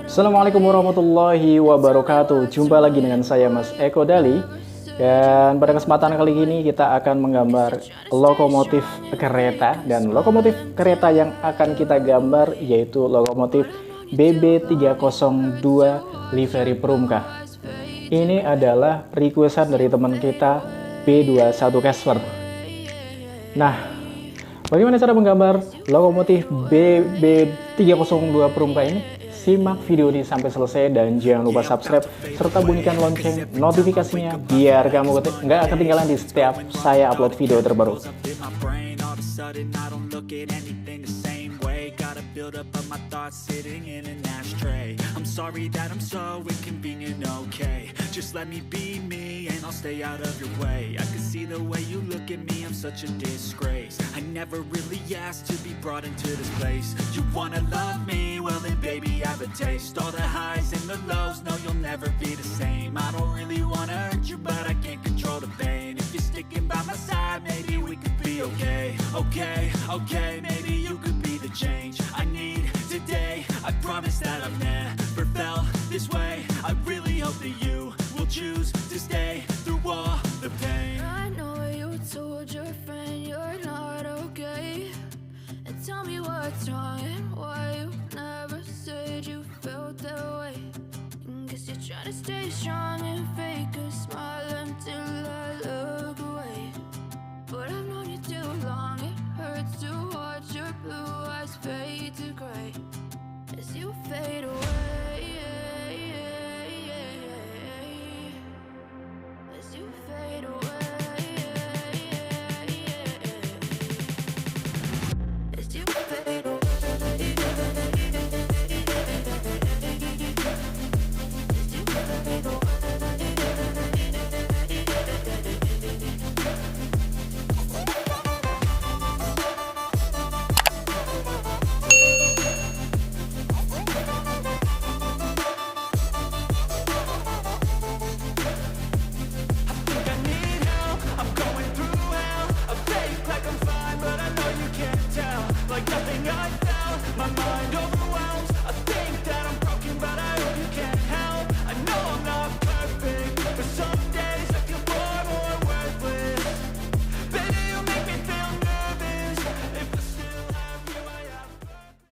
Assalamualaikum warahmatullahi wabarakatuh. Jumpa lagi dengan saya Mas Eko Dali. Dan pada kesempatan kali ini kita akan menggambar lokomotif kereta. Dan lokomotif kereta yang akan kita gambar yaitu lokomotif BB302 livery perumka. Ini adalah requestan dari teman kita B21 casper. Nah, bagaimana cara menggambar lokomotif BB302 perumka ini? Simak video ini sampai selesai dan jangan lupa subscribe serta bunyikan lonceng notifikasinya biar kamu nggak ketinggalan di setiap saya upload video terbaru. Build up of my thoughts sitting in an ashtray. I'm sorry that I'm so inconvenient, okay? Just let me be me and I'll stay out of your way. I can see the way you look at me, I'm such a disgrace. I never really asked to be brought into this place. You wanna love me? Well then baby have a taste. All the highs and the lows, no you'll never be the same. I don't really wanna hurt you but I can't control the pain. If you're sticking by my side, maybe we could be okay. Okay, maybe you could be the change I need today. I promise that I've never felt this way. I really hope that you will choose to stay through all the pain. I know you told your friend you're not okay, and tell me what's wrong and why you never said you felt that way. Guess you're trying to stay strong and fake a smile until I look away. But I've known you too long, it hurts to watch your blue eyes fade to gray as you fade away.